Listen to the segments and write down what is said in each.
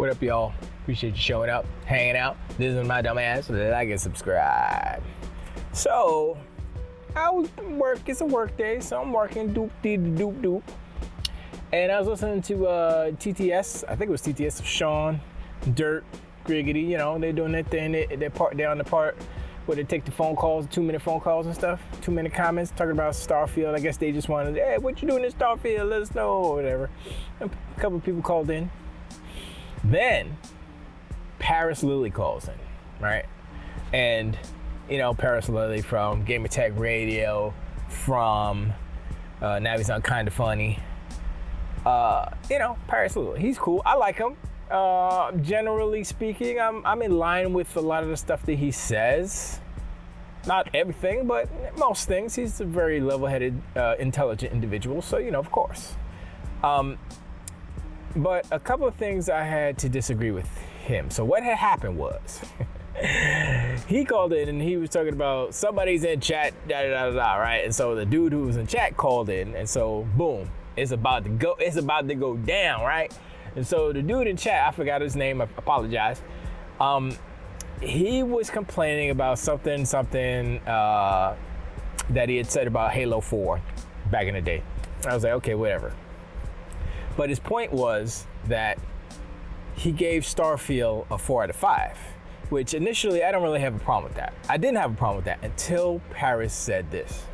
What up, y'all? Appreciate you showing up, hanging out. This is my dumb ass. Like and subscribe. So, I was work. It's a work day, so I'm working. Doop. And I was listening to TTS. I think it was TTS. Sean, Dirt, Griggity. You know, they're doing their thing. They're on the part where they take the phone calls, 2-minute phone calls and stuff. 2-minute comments talking about Starfield. I guess they just wanted, hey, what you doing in Starfield? Let us know, or whatever. And a couple of people called in. Then Parris Lilly calls in, right? And you know, Parris Lilly from Gamer Tech Radio, from now he's on Kinda Funny. You know, Parris Lilly, he's cool. I like him. Generally speaking, I'm in line with a lot of the stuff that he says. Not everything, but most things. He's a very level-headed, intelligent individual, so you know, of course. But a couple of things I had to disagree with him. So what had happened was, he called in and he was talking about somebody's in chat, right? And so the dude who was in chat called in, and so boom, it's about to go down, right? And so the dude in chat, I forgot his name, I apologize. He was complaining about something that he had said about Halo 4 back in the day. I was like, okay, whatever. But his point was that he gave Starfield a 4 out of 5, which initially I don't really have a problem with that. I didn't have a problem with that until Parris said this.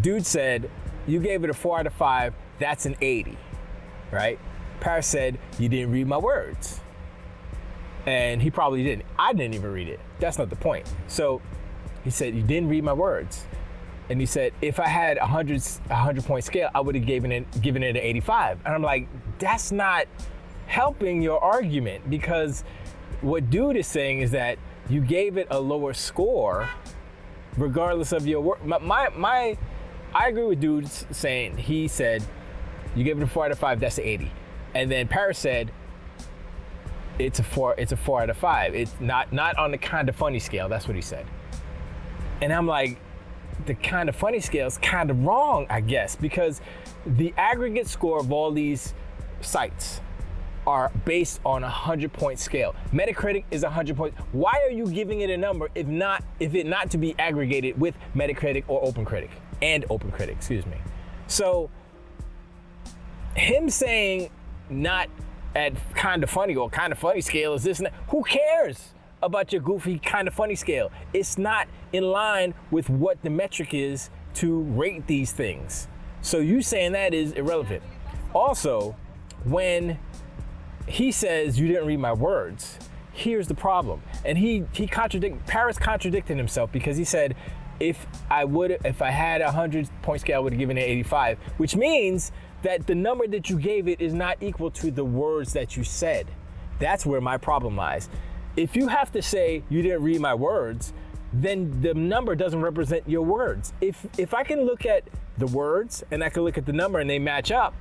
Dude said, you gave it a 4 out of 5, that's an 80, right? Parris said, you didn't read my words. And he probably didn't. I didn't even read it. That's not the point. So he said, you didn't read my words. And he said, if I had a 100-point scale, I would have given it an 85. And I'm like, that's not helping your argument, because what dude is saying is that you gave it a lower score regardless of your work. I agree with dude saying, he said, you gave it a 4 out of 5, that's an 80. And then Parris said, it's a 4 out of 5. It's not on the Kinda Funny scale. That's what he said. And I'm like, the Kinda Funny scale is kind of wrong, I guess, because the aggregate score of all these sites are based on a 100-point scale. Metacritic is 100 points. Why are you giving it a number if it not to be aggregated with Metacritic or OpenCritic and OpenCritic, excuse me. So him saying not at Kinda Funny or Kinda Funny scale is this and that, who cares about your goofy Kinda Funny scale? It's not in line with what the metric is to rate these things. So you saying that is irrelevant. Also, when he says you didn't read my words, here's the problem. And Parris contradicted himself, because he said, if I had a 100-point scale, I would have given it 85, which means that the number that you gave it is not equal to the words that you said. That's where my problem lies. If you have to say you didn't read my words, then the number doesn't represent your words. If I can look at the words and I can look at the number and they match up,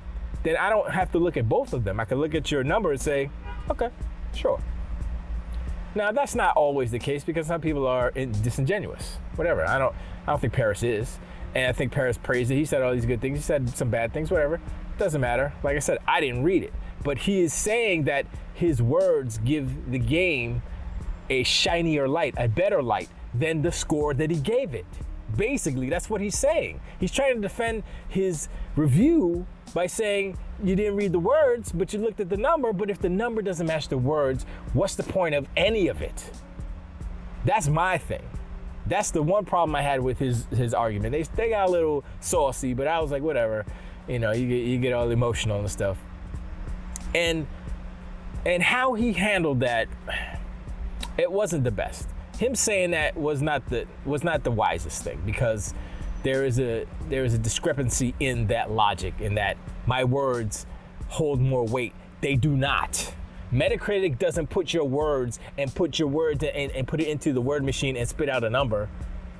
then I don't have to look at both of them. I can look at your number and say, okay, sure. Now that's not always the case, because some people are disingenuous. Whatever. I don't think Parris is. And I think Parris praised it. He said all these good things. He said some bad things, whatever. Doesn't matter. Like I said, I didn't read it. But he is saying that his words give the game a shinier light, a better light than the score that he gave it. Basically, that's what he's saying. He's trying to defend his review by saying you didn't read the words, but you looked at the number. But if the number doesn't match the words, what's the point of any of it? That's my thing. That's the one problem I had with his argument. They got a little saucy, but I was like, whatever. You know, you get all emotional and stuff. And how he handled that, it wasn't the best. Him saying that was not the wisest thing, because there is a discrepancy in that logic, in that my words hold more weight. They do not. Metacritic doesn't put your words and put it into the word machine and spit out a number.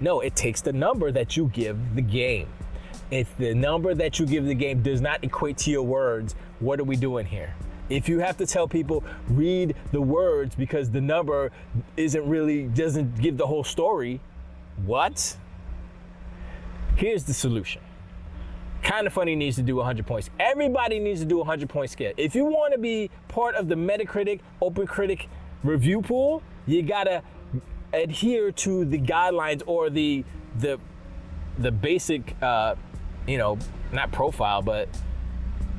No, it takes the number that you give the game. If the number that you give the game does not equate to your words, what are we doing here? If you have to tell people read the words because the number doesn't give the whole story, what? Here's the solution. Kind of Funny needs to do 100 points. Everybody needs to do a 100-point scale. If you want to be part of the Metacritic Open Critic review pool, you gotta adhere to the guidelines or the basic, not profile, but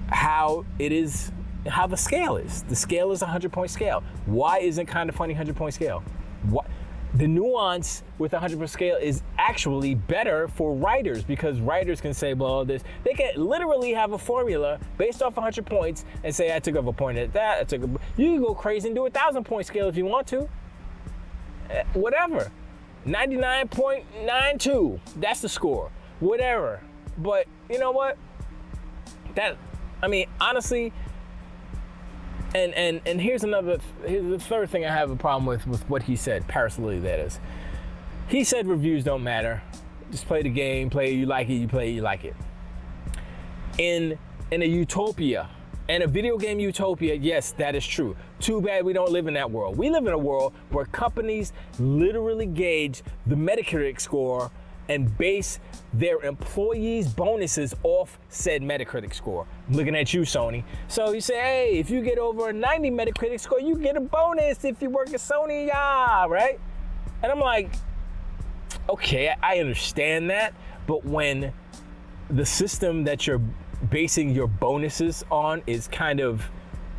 how the scale is. The scale is a 100-point scale. Why isn't Kind of Funny 100-point scale? The nuance with a 100-point scale is actually better for writers, because writers can say, well, they can literally have a formula based off 100 points and say, I took up a point at that. You can go crazy and do a 1,000-point scale if you want to. Whatever. 99.92. That's the score. Whatever. But you know what? Honestly, and here's the third thing I have a problem with what he said, Parris Lilly, that is. He said reviews don't matter. Just play the game, play it, you like it, you play it, you like it. In a utopia, in a video game utopia, yes, that is true. Too bad we don't live in that world. We live in a world where companies literally gauge the Metacritic score and base their employees' bonuses off said Metacritic score. I'm looking at you, Sony. So you say, hey, if you get over a 90 Metacritic score, you get a bonus if you work at Sony, yeah, right? And I'm like, okay, I understand that, but when the system that you're basing your bonuses on is kind of,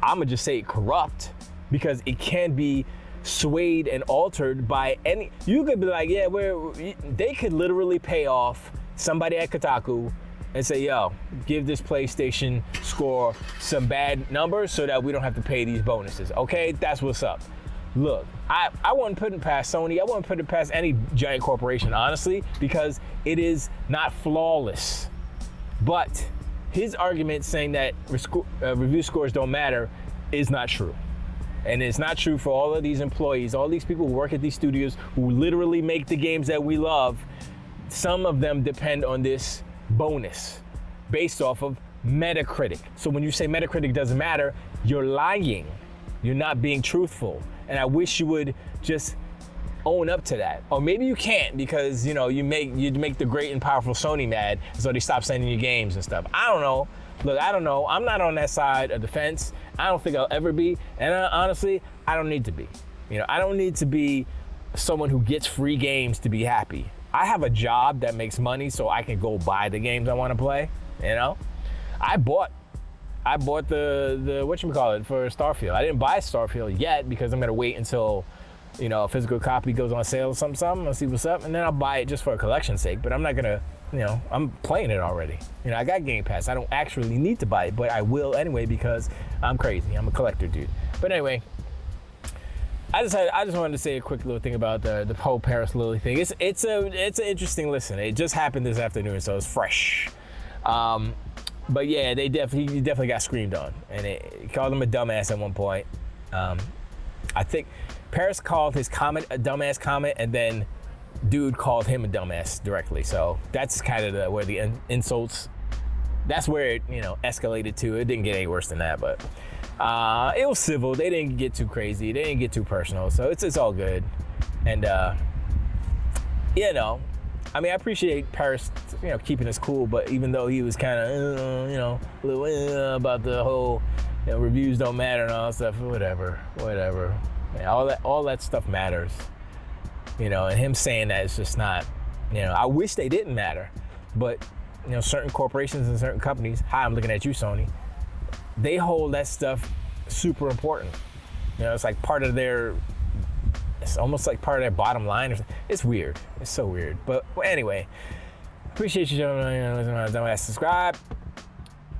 I'm gonna just say corrupt, because it can be swayed and altered by any. You could be like, yeah, they could literally pay off somebody at Kotaku and say, yo, give this PlayStation score some bad numbers so that we don't have to pay these bonuses. Okay, that's what's up. Look, I wouldn't put it past Sony. I wouldn't put it past any giant corporation, honestly, because it is not flawless. But his argument saying that review scores don't matter is not true. And it's not true for all of these employees, all these people who work at these studios who literally make the games that we love. Some of them depend on this bonus based off of Metacritic. So when you say Metacritic doesn't matter, you're lying. You're not being truthful. And I wish you would just own up to that. Or maybe you can't, because you'd make the great and powerful Sony mad, so they stop sending you games and stuff. I don't know. Look, I don't know. I'm not on that side of the fence. I don't think I'll ever be. And honestly, I don't need to be. I don't need to be someone who gets free games to be happy. I have a job that makes money so I can go buy the games I want to play. I bought the whatchamacallit for Starfield. I didn't buy Starfield yet because I'm gonna wait until a physical copy goes on sale or something. I'll see what's up, and then I'll buy it just for a collection's sake. But I'm not gonna, I'm playing it already. I got Game Pass. I don't actually need to buy it, but I will anyway because I'm crazy. I'm a collector, dude. But anyway, I just wanted to say a quick little thing about the whole Parris Lilly thing. It's an interesting listen. It just happened this afternoon, so it's fresh. But yeah, he definitely got screamed on, and he called him a dumbass at one point. I think Parris called his comment a dumbass comment, and then dude called him a dumbass directly. So that's kind of where the insults. That's where it escalated to. It didn't get any worse than that, but it was civil. They didn't get too crazy. They didn't get too personal. So it's all good, and I appreciate Parris, keeping us cool, but even though he was kind of, a little about the whole, reviews don't matter and all that stuff, whatever. Yeah, all that stuff matters, and him saying that is just not, I wish they didn't matter, but, certain corporations and certain companies, hi, I'm looking at you, Sony, they hold that stuff super important. It's like part of their, it's almost like part of their bottom line. It's weird. It's so weird. But anyway, appreciate you gentlemen. Subscribe.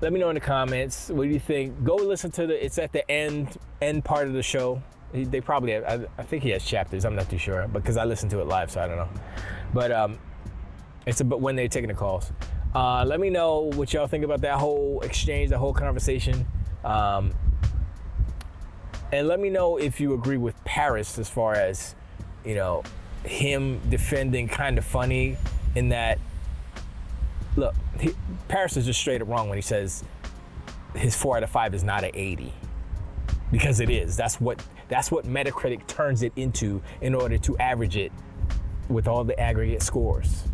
Let me know in the comments. What do you think? Go listen to it's at the end part of the show. They probably have, I think he has chapters. I'm not too sure because I listened to it live, so I don't know. But it's about when they're taking the calls. Let me know what y'all think about that whole exchange, that whole conversation. And let me know if you agree with Parris as far as, him defending Kind of Funny in that, look, Parris is just straight up wrong when he says his 4 out of 5 is not an 80. Because it is. That's what Metacritic turns it into in order to average it with all the aggregate scores.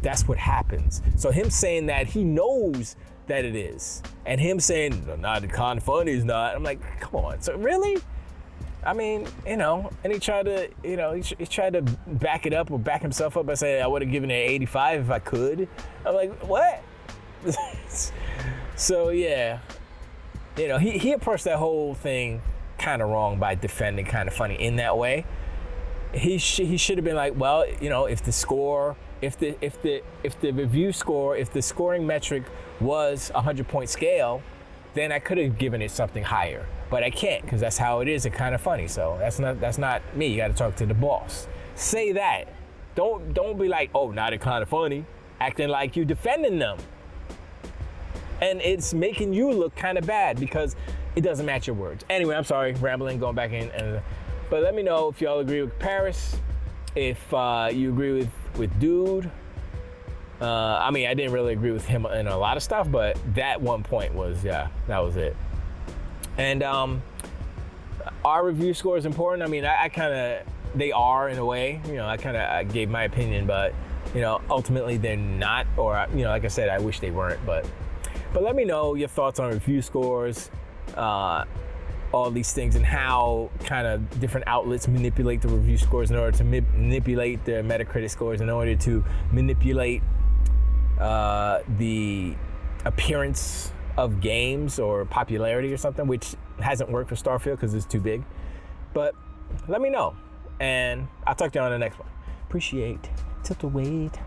That's what happens. So him saying that, he knows that it is. And him saying, not kind of funny is not. I'm like, come on. So really? I mean, and he tried to, he tried to back it up or back himself up by saying, I would have given it an 85 if I could. I'm like, what? So yeah, he approached that whole thing kind of wrong by defending kind of funny in that way. He should have been like, well, if the score, if the review score, if the scoring metric was a 100-point scale, then I could have given it something higher. But I can't, because that's how it is. It's kind of funny. So that's not me. You got to talk to the boss. Say that. Don't be like, oh, not it kind of funny, acting like you defending them. And it's making you look kind of bad because it doesn't match your words. Anyway, I'm sorry, rambling, going back in. But let me know if y'all agree with Parris, if you agree with Dude. I mean, I didn't really agree with him in a lot of stuff, but that one point was, that was it. And our review score is important. I mean, I kind of, they are in a way, I gave my opinion, but, ultimately they're not, or, like I said, I wish they weren't, but let me know your thoughts on review scores, all these things, and how kind of different outlets manipulate the review scores in order to manipulate the Metacritic scores, in order to manipulate the appearance of games or popularity or something, which hasn't worked for Starfield because it's too big. But let me know, and I'll talk to you on the next one. Appreciate Tiltowait.